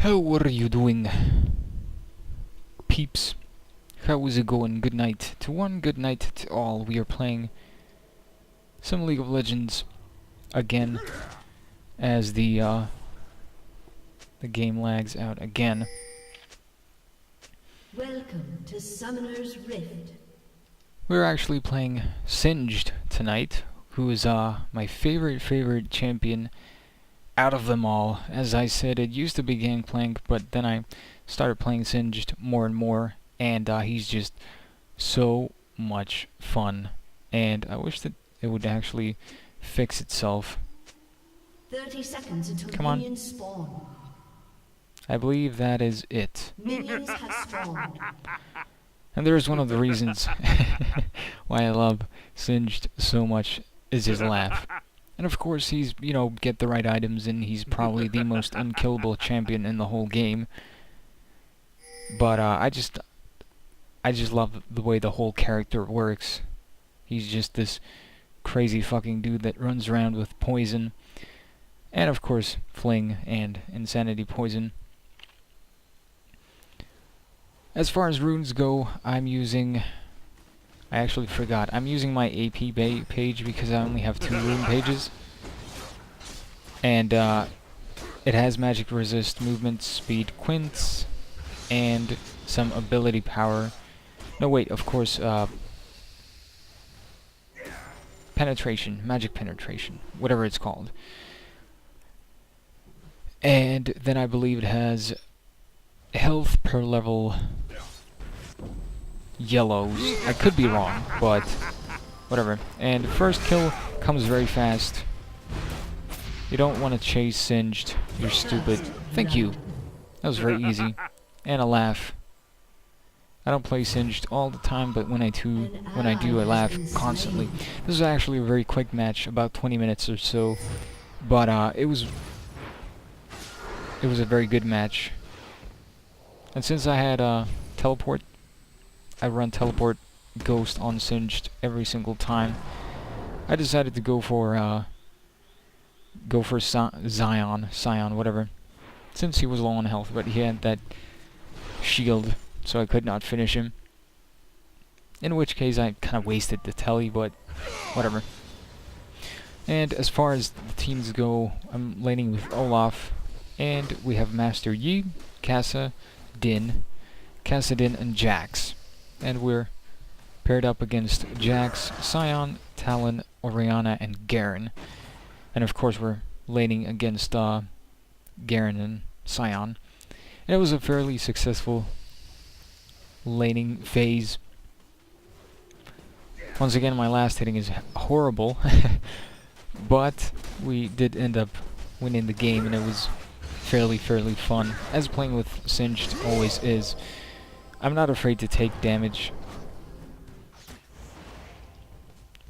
How are you doing, peeps? How is it going? Good night to one, good night to all. We are playing some League of Legends again as the game lags out again. Welcome to Summoner's Rift. We're actually playing Singed tonight, who is my favorite champion out of them all. As I said, it used to be Gangplank, but then I started playing Singed more and more, and he's just so much fun. And I wish that it would actually fix itself. 30 seconds until Come on. minions spawn. I believe that is it. Minions have spawned. And there's one of the reasons why I love Singed so much is his laugh. And of course he's, get the right items and he's probably the most unkillable champion in the whole game. But I just love the way the whole character works. He's just this crazy fucking dude that runs around with poison. And of course, fling and insanity poison. As far as runes go, I actually forgot. I'm using my AP page because I only have 2 rune pages. And it has magic resist, movement, speed, quints, and some ability power. No, wait, of course, penetration, magic penetration, whatever it's called. And then I believe it has health per level yellows. I could be wrong, but whatever. And first kill comes very fast. You don't want to chase Singed. You're stupid. Thank you. That was very easy. And a laugh. I don't play Singed all the time, but when I do, I laugh constantly. This is actually a very quick match, about 20 minutes or so. But it was a very good match. And since I had teleport, I run teleport ghost on Singed every single time. I decided to go for Scion, whatever. Since he was low on health, but he had that shield, so I could not finish him. In which case I kind of wasted the tele, but whatever. And as far as the teams go, I'm laning with Olaf, and we have Master Yi, Kassadin, and Jax. And we're paired up against Jax, Scion, Talon, Orianna, and Garen. And of course we're laning against Garen and Scion. And it was a fairly successful laning phase. Once again, my last hitting is horrible. But we did end up winning the game, and it was fairly fun, as playing with Singed always is. I'm not afraid to take damage,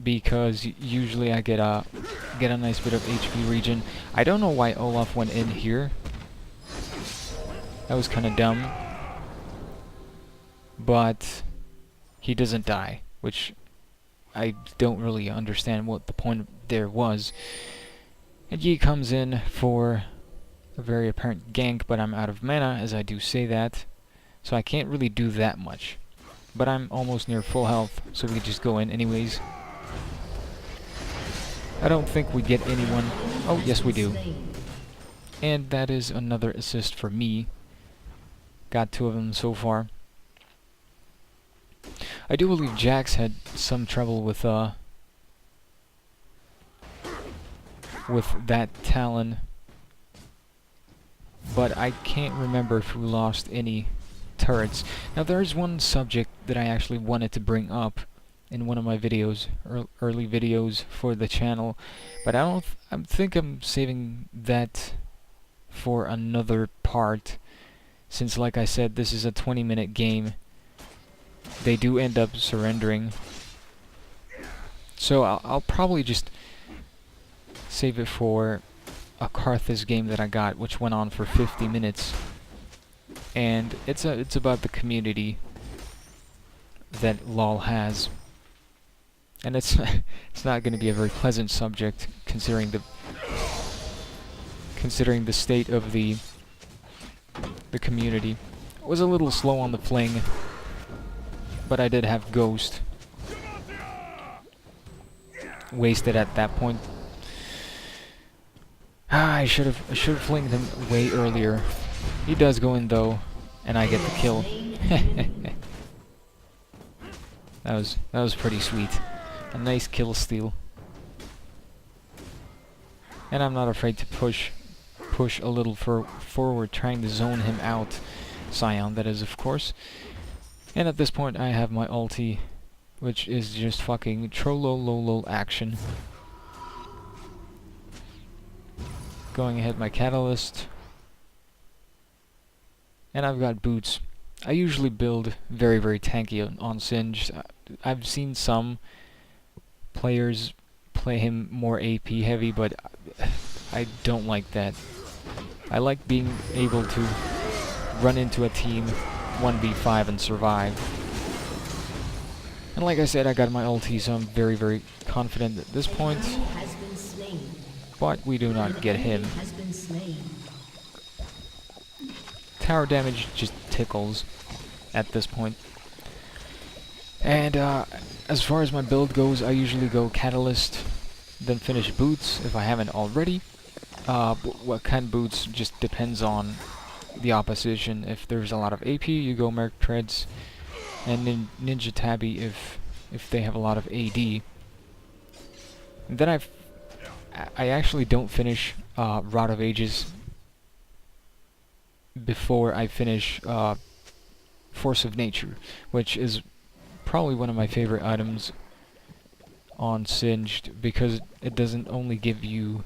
because usually I get a nice bit of HP regen. I don't know why Olaf went in here. That was kind of dumb. But he doesn't die, which I don't really understand what the point there was. And Yi comes in for a very apparent gank, but I'm out of mana, as I do say that. So I can't really do that much. But I'm almost near full health, so we can just go in anyways. I don't think we get anyone. Oh, yes we do. And that is another assist for me. Got 2 of them so far. I do believe Jax had some trouble with that Talon. But I can't remember if we lost any turrets. Now there is one subject that I actually wanted to bring up in one of my videos, early videos for the channel, but I think I'm saving that for another part, since like I said, this is a 20-minute game. They do end up surrendering, so I'll probably just save it for a Karthus game that I got, which went on for 50 minutes. And it's about the community that LoL has, and it's not going to be a very pleasant subject considering the state of the the community. Was a little slow on the fling, but I did have Ghost. Wasted at that point. I should have flinged him way earlier. He does go in though, and I get the kill. that was pretty sweet. A nice kill steal. And I'm not afraid to push a little forward, trying to zone him out. Scion, that is, of course. And at this point, I have my ulti, which is just fucking trollololol action. Going ahead, my catalyst. And I've got boots. I usually build very, very tanky on Singed. I've seen some players play him more AP heavy, but I don't like that. I like being able to run into a team 1v5 and survive. And like I said, I got my ulti, so I'm very, very confident at this point. But we do not get him. Tower damage just tickles at this point. And as far as my build goes, I usually go Catalyst, then finish Boots if I haven't already. What kind of boots just depends on the opposition. If there's a lot of AP, you go Merc Treads, and Ninja Tabby if they have a lot of AD. And then I actually don't finish Rod of Ages before I finish Force of Nature, which is probably one of my favorite items on Singed, because it doesn't only give you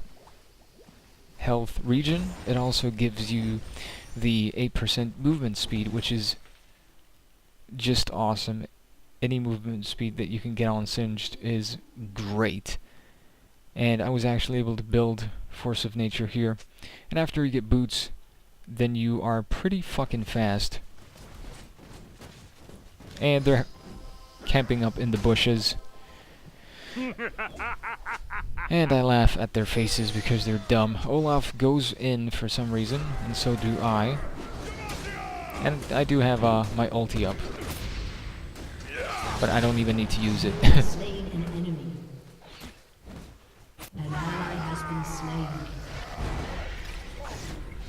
health regen, it also gives you the 8% movement speed, which is just awesome. Any movement speed that you can get on Singed is great. And I was actually able to build Force of Nature here. And after you get boots, then you are pretty fucking fast. And they're camping up in the bushes. And I laugh at their faces because they're dumb. Olaf goes in for some reason, and so do I. And I do have my ulti up. But I don't even need to use it.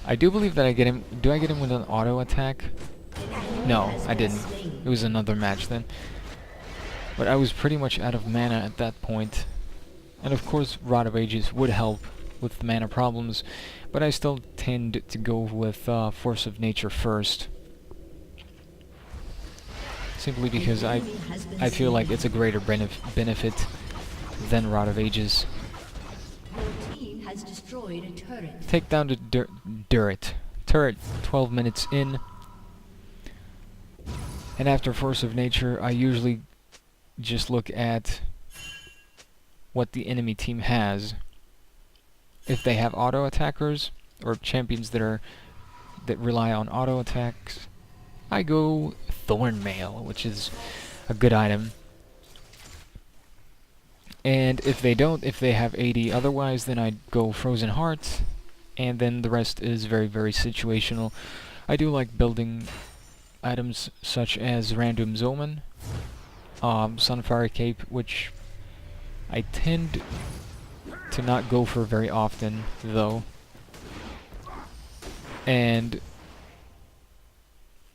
I do believe that I get him... Do I get him with an auto attack? No, I didn't. It was another match then. But I was pretty much out of mana at that point. And of course, Rod of Ages would help with mana problems, but I still tend to go with Force of Nature first. Simply because I feel like it's a greater benefit than Rod of Ages. Take down the turret 12 minutes in. And after Force of Nature, I usually just look at what the enemy team has. If they have auto attackers or champions that rely on auto attacks, I go Thornmail, which is a good item. And if they don't, if they have AD otherwise, then I go Frozen Heart, and then the rest is very, very situational. I do like building items such as Random Zoman, Sunfire Cape, which I tend to not go for very often, though. And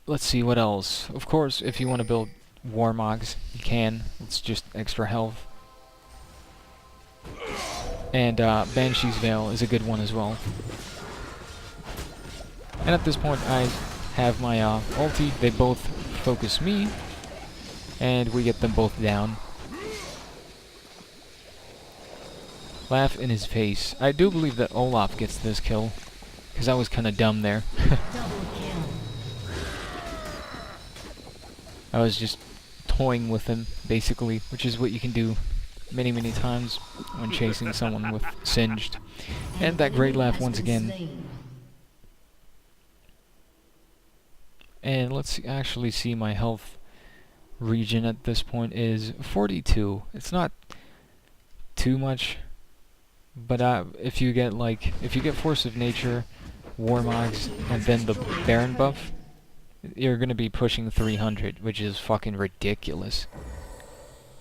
let's see what else. Of course, if you want to build Warmogs, you can. It's just extra health. And Banshee's Veil is a good one as well. And at this point, I have my ulti. They both focus me, and we get them both down. Laugh in his face. I do believe that Olaf gets this kill, because I was kind of dumb there. I was just toying with him, basically, which is what you can do many, many times when chasing someone with Singed. And that great laugh once again. And let's actually see my health regen at this point is 42. It's not too much, but if you get Force of Nature, Warmogs and then the Baron buff, you're gonna be pushing 300, which is fucking ridiculous.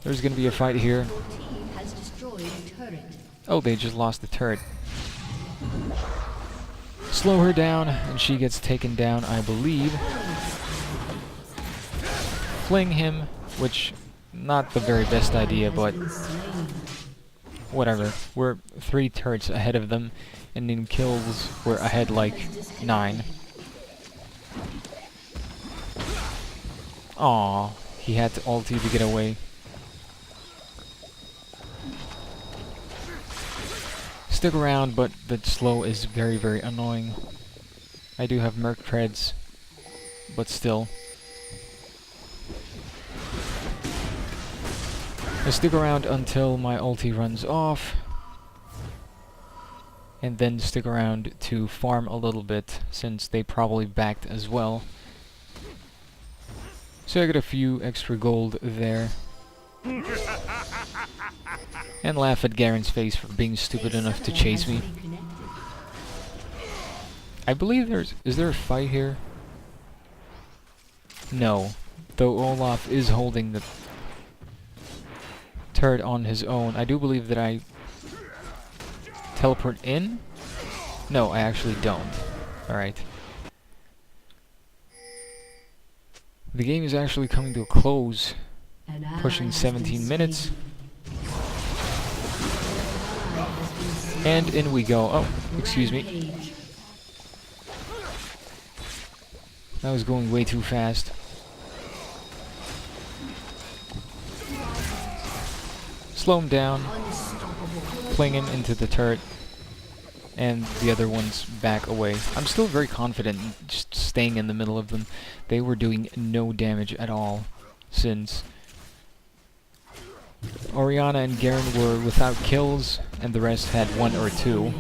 There's gonna be a fight here. Your team has destroyed a turret. Oh, they just lost the turret. Slow her down, and she gets taken down, I believe. Fling him, which, not the very best idea, but whatever. We're 3 turrets ahead of them, and in kills, we're ahead like 9. Aww, he had to ulti to get away. Stick around, but the slow is very, very annoying. I do have Merc creds, but still. I stick around until my ulti runs off, and then stick around to farm a little bit, since they probably backed as well. So I get a few extra gold there. And laugh at Garen's face for being stupid enough to chase me. I believe is there a fight here? No. Though Olaf is holding the turret on his own. I do believe that I teleport in? No, I actually don't. Alright. The game is actually coming to a close. Pushing 17 minutes. And in we go. Oh, excuse me. That was going way too fast. Slow him down. Fling him into the turret. And the other ones back away. I'm still very confident in just staying in the middle of them. They were doing no damage at all, since Orianna and Garen were without kills, and the rest had 1 or 2.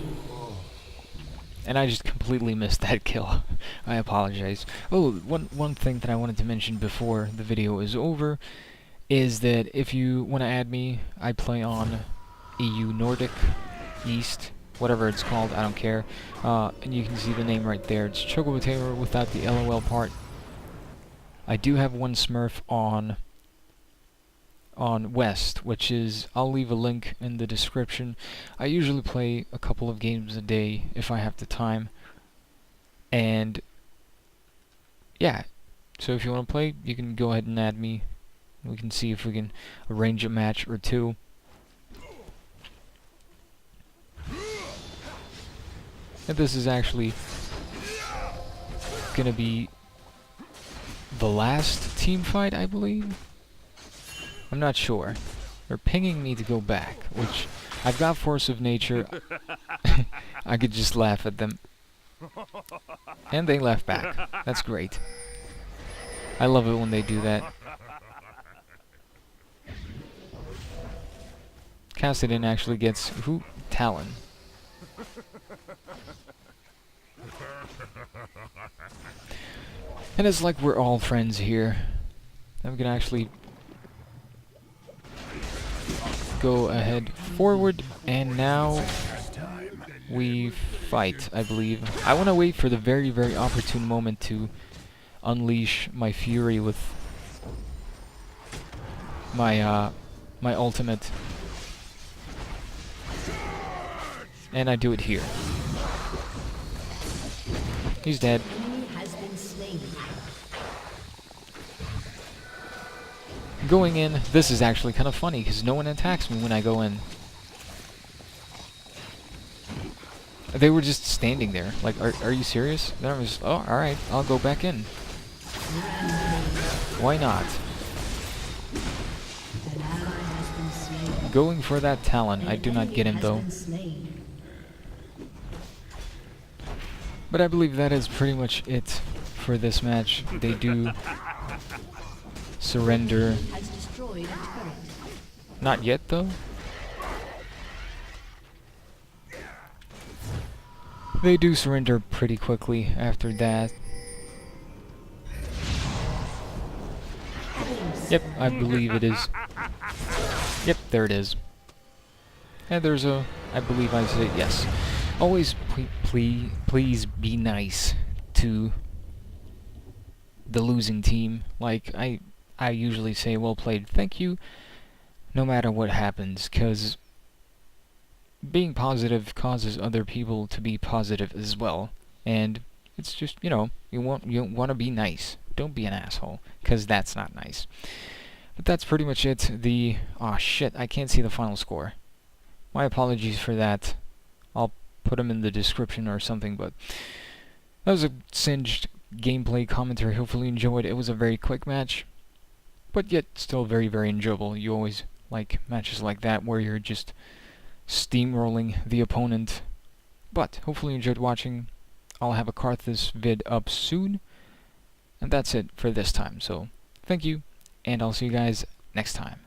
And I just completely missed that kill. I apologize. Oh, one thing that I wanted to mention before the video is over is that if you want to add me, I play on EU Nordic, East, whatever it's called, I don't care. And you can see the name right there. It's Chocobotamerlol without the LOL part. I do have one Smurf on West, which is, I'll leave a link in the description. I usually play a couple of games a day if I have the time. And yeah, so if you want to play, you can go ahead and add me. We can see if we can arrange a match or 2. And this is actually gonna be the last team fight, I believe. I'm not sure. They're pinging me to go back, which I've got Force of Nature. I could just laugh at them. And they laugh back. That's great. I love it when they do that. Kassadin actually gets Talon. And it's like we're all friends here. I'm gonna actually go ahead forward, and now we fight, I believe. I want to wait for the very, very opportune moment to unleash my fury with my my ultimate. And I do it here. He's dead. Going in, this is actually kind of funny because no one attacks me when I go in. They were just standing there. Like, are you serious? Then I was, oh, alright, I'll go back in. Why not? Going for that Talon. I do not get him though. But I believe that is pretty much it for this match. They do surrender. Not yet though. They do surrender pretty quickly after that. Yep, I believe it is. Yep, there it is. And there's a, I believe I said yes. Always please be be nice to the losing team. Like, I usually say, well played, thank you, no matter what happens, because being positive causes other people to be positive as well. And it's just, you want to be nice. Don't be an asshole, because that's not nice. But that's pretty much it. Oh shit, I can't see the final score. My apologies for that. I'll put them in the description or something, but that was a singed gameplay commentary. Hopefully you enjoyed. It was a very quick match, but yet still very, very enjoyable. You always like matches like that where you're just steamrolling the opponent. But hopefully you enjoyed watching. I'll have a Karthus vid up soon. And that's it for this time. So thank you, and I'll see you guys next time.